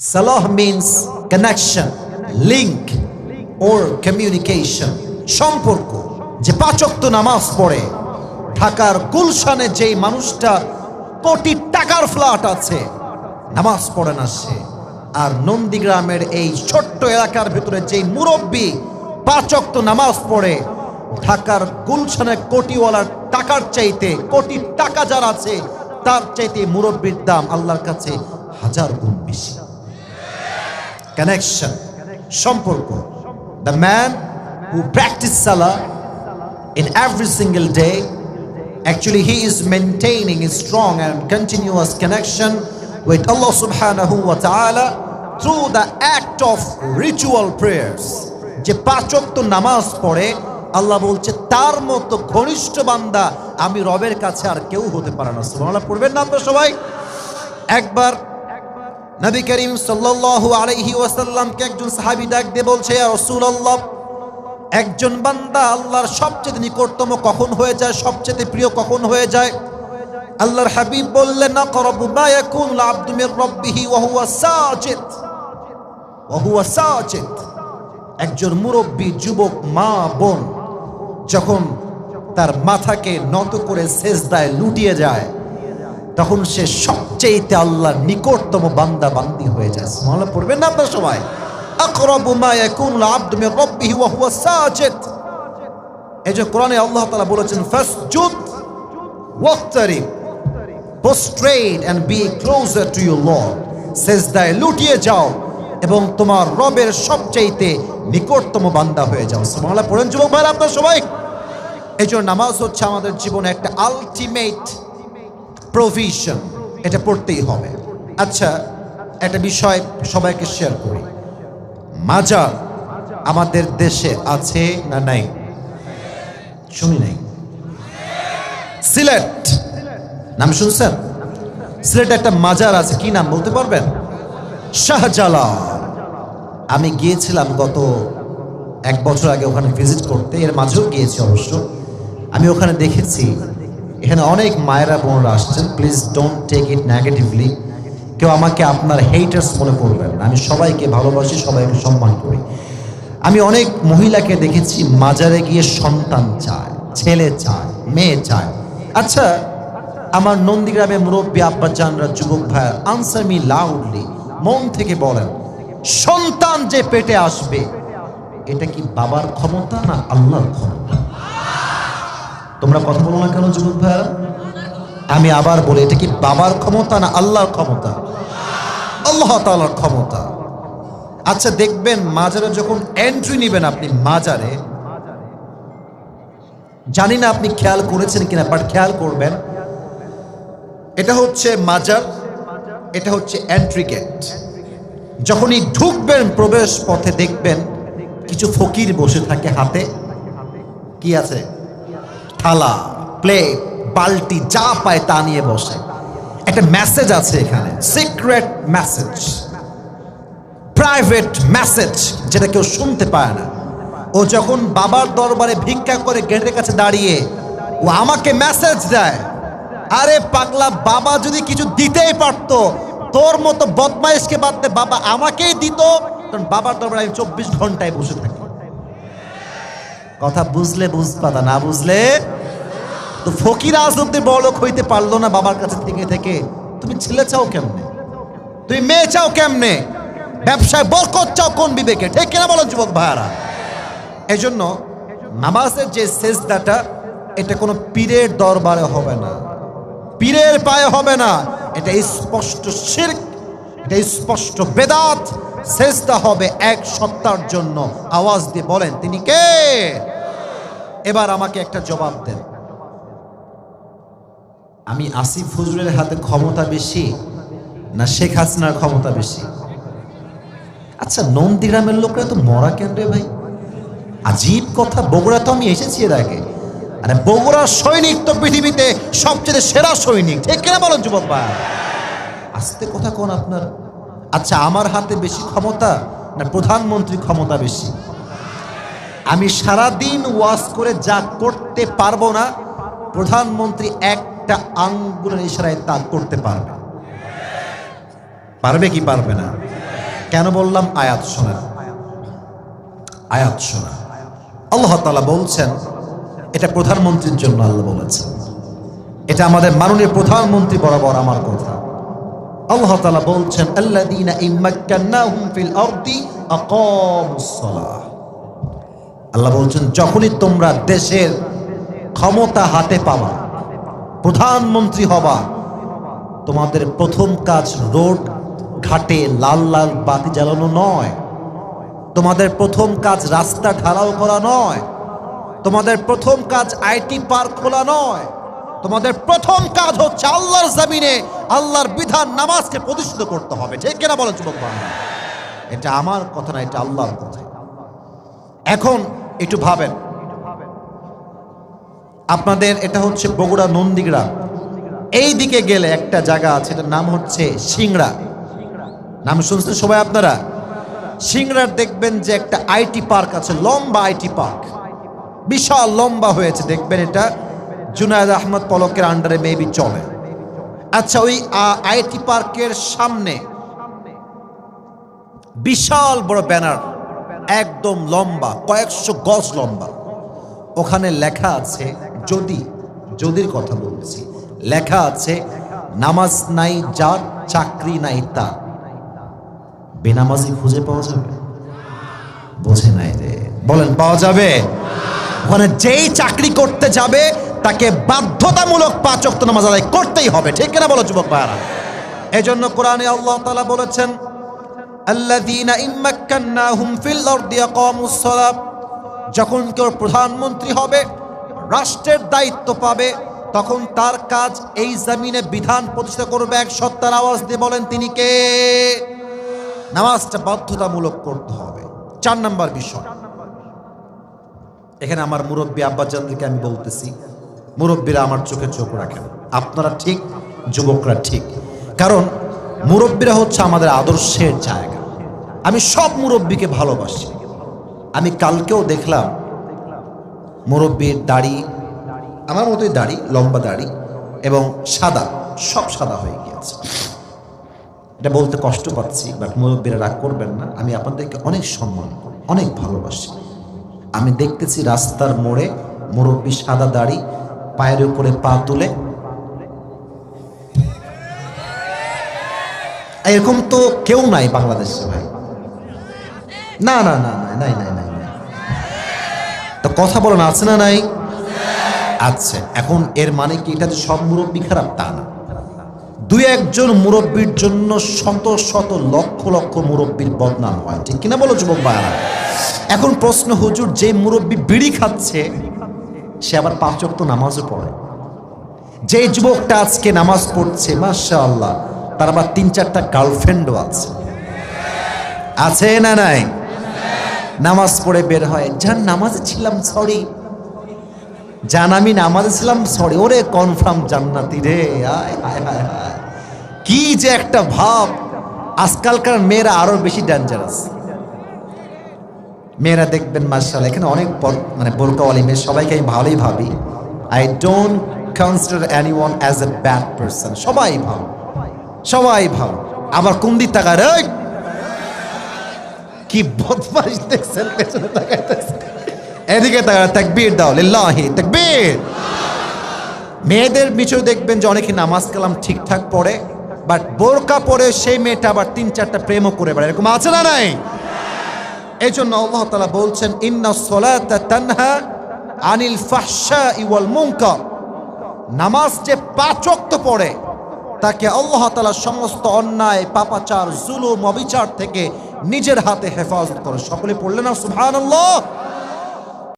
Salah means connection, link or communication. সম্পর্ক। যে 5 ওয়াক্ত নামাজ পড়ে ঢাকার গুলশানে যেই মানুষটা কোটি টাকার ফ্ল্যাট আছে, নামাজ পড়ে না সে। আর নন্দীগ্রামের এই ছোট্ট এলাকার ভিতরে যেই মুরব্বী 5 ওয়াক্ত নামাজ পড়ে, ঢাকার গুলশানের কোটিওয়ালার টাকার চাইতে, কোটি টাকা যার আছে তার চাইতে মুরব্বীর দাম আল্লাহর কাছে 1000 গুণ বেশি। Connection, সম্পর্ক। The man who practice salah in every single day, actually he is maintaining a strong and continuous connection with Allah subhanahu wa ta'ala through the act of ritual prayers. যে 5 ওয়াক্ত নামাজ পড়ে, আল্লাহ বলছে তার মতো ঘনিষ্ঠ বান্দা আমি রবের কাছে আর কেউ হতে পারে না। সুবহানাল্লাহ পড়বেন না আপনারা সবাই? একবার নবী করিম সাল্লাল্লাহু আলাইহি ওয়াসাল্লামকে একজন সাহাবী ডাক দিয়ে বলছে, ইয়া রাসূলুল্লাহ, একজন বান্দা আল্লাহর সবচেয়ে নিকটতম কখন হয়ে যায়, সবচেয়ে প্রিয় কখন হয়ে যায়? আল্লাহর হাবিব বললেন, আকরাবু মা ইয়াকুনুল আবদু মির রাব্বিহি ওয়া হুয়া সাজিদ, ওয়া হুয়া সাজিদ। একজন মুরব্বী যুবক মা বোন যখন তার মাথাকে নত করে সেজদায় লুটিয়ে যায়, তখন সে সবচেয়ে আল্লাহর নিকটতম বান্দা বান্দি হয়ে যায়। সুবহানাল্লাহ পড়বেন না আপনারা সবাই? আকরাবু মা ইয়াকুনুল আবদু মির রাব্বিহি ওয়া হুয়া সাজিদ। এই যে কোরআনে আল্লাহ তাআলা বলেছেন, ফাসজুদ ওয়াক্তারিব, prostrate and be closer to your Lord, সেজদায় লুটিয়ে যাও এবং তোমার রবের সবচেয়ে নিকটতম বান্দা হয়ে যাও। সুবহানাল্লাহ পড়েন যুবক ভাইরা আপনারা সবাই? এই জন্য নামাজ হচ্ছে আমাদের জীবনে একটা আলটিমেট প্রভিশন, এটা পড়তেই হবে। আচ্ছা, একটা বিষয় সবাইকে শেয়ার করি, মাজার আমাদের দেশে আছে না নাই? শুনি নাই। সিলেট নাম শুনছেন? সিলেটে একটা মাজার আছে, কি নাম বলতে পারবেন? শাহজালাল। আমি গিয়েছিলাম গত 1 বছর আগে ওখানে ভিজিট করতে, এর মাঝেও গিয়েছি অবশ্য। আমি ওখানে দেখেছি এখানে অনেক মায়েরা বোনরা আসছেন, please don't take it negatively. কেউ আমাকে আপনার হেটার্স মনে করবেন না, আমি সবাইকে ভালোবাসি, সবাইকে সম্মান করি। আমি অনেক মহিলাকে দেখেছি মাজারে গিয়ে সন্তান চায়, ছেলে চায়, মেয়ে চায়। আচ্ছা, আমার নন্দীগ্রামে মুরব্বী আব্বাজানরা, যুবক ভাইয়া, আনসার মি লাউডলি, মন থেকে বলেন, সন্তান যে পেটে আসবে এটা কি বাবার ক্ষমতা না আল্লাহর ক্ষমতা? তোমরা কথা বলো না কেন যুবক ভাইয়া? আমি আবার বলি, এটা কি বাবার ক্ষমতা না আল্লাহর ক্ষমতা? আল্লাহ তাআলার ক্ষমতা। আচ্ছা, দেখবেন মাজারে যখন এন্ট্রি নেবেন আপনি মাজারে, জানি না আপনি খেয়াল করেছেন কিনা, বাট খেয়াল করবেন, এটা হচ্ছে মাজার, এটা হচ্ছে এন্ট্রি গেট। যখনই ঢুকবেন প্রবেশ পথে দেখবেন কিছু ফকির বসে থাকে, হাতে কি আছে? থালা, প্লেট, বালতি, যা পায় তা নিয়ে বসে। একটা মেসেজ আছে এখানে, সিক্রেট মেসেজ, প্রাইভেট মেসেজ, যেটা কেউ শুনতে পায় না। ও যখন বাবার দরবারে ভিক্ষা করে গেটের কাছে দাঁড়িয়ে ও আমাকে মেসেজ দেয়, আরে পাগলা, বাবা যদি কিছু দিতেই পারতো, তোর মতো বদমাইশকে বাদ দে, বাবা আমাকেই দিত, কারণ বাবার দরবারে আমি 24 ঘন্টায় বসে থাকি। কথা বুঝলে বুঝপাতা, না বুঝলে তো ফকির আজ অব্দি বড়লোক হইতে পারলো না বাবার কাছে থেকে থেকে। তুমি ছেলে চাও কেমনে? তুমি মেয়ে চাও কেমনে? ব্যবসায় বরকত চাও কোন বিবেকে? ঠিক কিনা বলো যুবক ভাইয়ারা? এই জন্য নামাজের যে সেজদাটা, এটা কোনো পীরের দরবারে হবে না, পীরের পায়ে হবে না, এটা স্পষ্ট শিরক, এটা স্পষ্ট বেদাত। সেজদা হবে এক সত্তার জন্য। আওয়াজ দিয়ে বলেন তিনি কে? এবার আমাকে একটা জবাব দেন, আমি আসিফ হুজুরের হাতে ক্ষমতা বেশি না শেখ হাসিনার ক্ষমতা বেশি? আচ্ছা, নন্দীগ্রামের লোকরা তো মরা কেন রে ভাই? আজীব কথা। বগুড়া তো আমি এসেছি এর আগে, আরে বগুড়ার সৈনিক তো পৃথিবীতে সবচেয়ে সেরা সৈনিক। ঠিক কিনা বলেন যুবক ভাই? আস্তে কথা কোন আপনার? আচ্ছা, আমার হাতে বেশি ক্ষমতা না প্রধানমন্ত্রী ক্ষমতা বেশি? আমি সারাদিন ওয়াজ করে যা করতে পারবো না, প্রধানমন্ত্রী একটা আঙ্গুলের ইশারায় তা করতে পারবে। পারবে কি পারবে না? কেন বললাম আয়াত শোনেন, আয়াত শোনা। আল্লাহ তাআলা বলছেন, এটা প্রধানমন্ত্রীর জন্য আল্লাহ বলেছেন, এটা আমাদের মাননীয় প্রধানমন্ত্রী বরাবর আমার কথা। আল্লাহ তাআলা বলছেন, আল্লাযীনা ইম্মাক্কান্নাহুম ফিল আরদি আকামুস সালাহ। আল্লাহ বলছেন, যখনই তোমরা দেশের ক্ষমতা হাতে পাবা, প্রধানমন্ত্রী হবা, তোমাদের প্রথম কাজ রোড ঘাটে লাল লাল বাতি জ্বালানো নয়, তোমাদের প্রথম কাজ রাস্তা ঢালাও করা নয়, তোমাদের প্রথম কাজ আইটি পার্ক খোলা নয়, তোমাদের প্রথম কাজ হচ্ছে আল্লাহর জমিনে আল্লাহর বিধান নামাজকে প্রতিষ্ঠিত করতে হবে। ঠিক কিনা বলেন যুবক ভাইরা? এটা আমার কথা না, এটা আল্লাহর কথা। এখন একটু ভাবেন, আপনাদের এটা হচ্ছে বগুড়া নন্দীগ্রাম, এই দিকে গেলে একটা জায়গা আছে, এটার নাম হচ্ছে সিংড়া। নাম শুনছেন সবাই আপনারা? সিংড়ার দেখবেন যে একটা আইটি পার্ক আছে, লম্বা আইটি পার্ক, বিশাল লম্বা হয়েছে, দেখবেন এটা জুনায়েদ আহমদ পলকের আন্ডারে মেবি চলে। আচ্ছা, ওই আইটি পার্কের সামনে বিশাল বড় ব্যানার, একদম লম্বা, কয়েকশো গজ লম্বা। ওখানে লেখা আছে, যদির কথা বলছি, লেখা আছে, নামাজ নাই যার চাকরি নাই তার। বেনামাজি খুঁজে পাওয়া যাবে? বোঝে নাই রে, বলেন পাওয়া যাবে? ওখানে যেই চাকরি করতে যাবে তাকে বাধ্যতামূলক 5 ওয়াক্ত নামাজ আদায় করতেই হবে। ঠিক কিনা বলো যুবক ভাইরা? এজন্য কোরআনে আল্লাহ তাআলা বলেছেন, আল্লাযীনা ইম্মাক্কান্নাহুম ফিল আরদি আকামুস সালাহ। যখন কেউ প্রধানমন্ত্রী হবে, রাষ্ট্রের দায়িত্ব পাবে, তখন তার কাজ এই জমিনে বিধান প্রতিষ্ঠা করবে। এক সত্তার আওয়াজ দিয়ে বলেন, তিনি কে? নামাজটা বাধ্যতামূলক করতে হবে। 4 নাম্বার বিষয়, এখানে আমার মুরব্বী আব্বাজানদেরকে আমি বলতেছি, মুরব্বীরা আমার চোখে চোখ রাখেন। আপনারা ঠিক, যুবকরা ঠিক, কারণ মুরব্বীরা হচ্ছে আমাদের আদর্শের জায়গা। আমি সব মুরব্বীকে ভালোবাসি। আমি কালকেও দেখলাম মুরব্বীর দাড়ি আমার মতোই, দাড়ি লম্বা দাড়ি এবং সাদা, সব সাদা হয়ে গিয়েছে। এটা বলতে কষ্ট পাচ্ছি, বাট মুরব্বীরা রাগ করবেন না, আমি আপনাদেরকে অনেক সম্মান করি, অনেক ভালোবাসি। আমি দেখতেছি রাস্তার মোড়ে মুরব্বী সাদা দাড়ি, পায়ের উপরে পা তুলে, এরকম তো কেউ নাই বাংলাদেশে ভাই। না না না নাই নাই নাই নাই, তো কথা বলেন, আছে না নাই? আচ্ছা, এখন এর মানে কি এটা যে সব মুরব্বী খারাপ? তা না। 2-1 জন মুরব্বীর জন্য শত শত লক্ষ লক্ষ মুরব্বীর বদনাম হয়। ঠিক কিনা বলো যুবক ভাইরা? এখন প্রশ্ন, হুজুর, যে মুরব্বী বিড়ি খাচ্ছে সে আবার 5 ওয়াক্ত নামাজও পড়ে। যে যুবকটা আজকে নামাজ পড়ছে, মাশাআল্লাহ, তার আবার 3-4টা গার্লফ্রেন্ডও আছে। আছে না নাই? নামাজ পড়ে বের হয়, জান নামাজে ছিলাম, সরি জান, আমি নামাজে ছিলাম, সরি। ওরে কনফার্ম জান্নাতি রে। আয় হায় হায় হায়, কি যে একটা ভাব। আজকালকার মেয়েরা আরো বেশি ডেঞ্জারাস। মেয়েরা দেখবেন মাশাআল্লাহ, এখানে অনেক মানে বোরকাওয়ালি মেয়ে, সবাইকে আমি ভালোই ভাবি। I don't consider anyone as a bad person. সবাই ভালো, সবাই ভালো। আবার কোন দিক তাকায়, এই কি বদমাইশ দেখছেন, পেছনে তাকাইতেছে, এদিকে তাকায়, তাকবীর দাও, লিল্লাহি তাকবীর। মেয়েদের পিছনে দেখবেন যে অনেকে নামাজ কালাম ঠিকঠাক পড়ে, বাট বোরকা পরে সেই মেয়েটা আবার 3-4টা প্রেমও করে বেড়ায়। এরকম আছে না নাই? এই জন্য আল্লাহ তাআলা বলছেন, ইন্নাস সালাতা তানহা আনিল ফাহশাই ওয়াল মুনকার। নামাজ যে 5 ওয়াক্ত পড়ে তাকে আল্লাহ তাআলা সমস্ত অন্যায়, পাপাচার, জুলুম, অবিচার থেকে নিজের হাতে হেফাজত করে। সকলে পড়লেন না সুবহানাল্লাহ?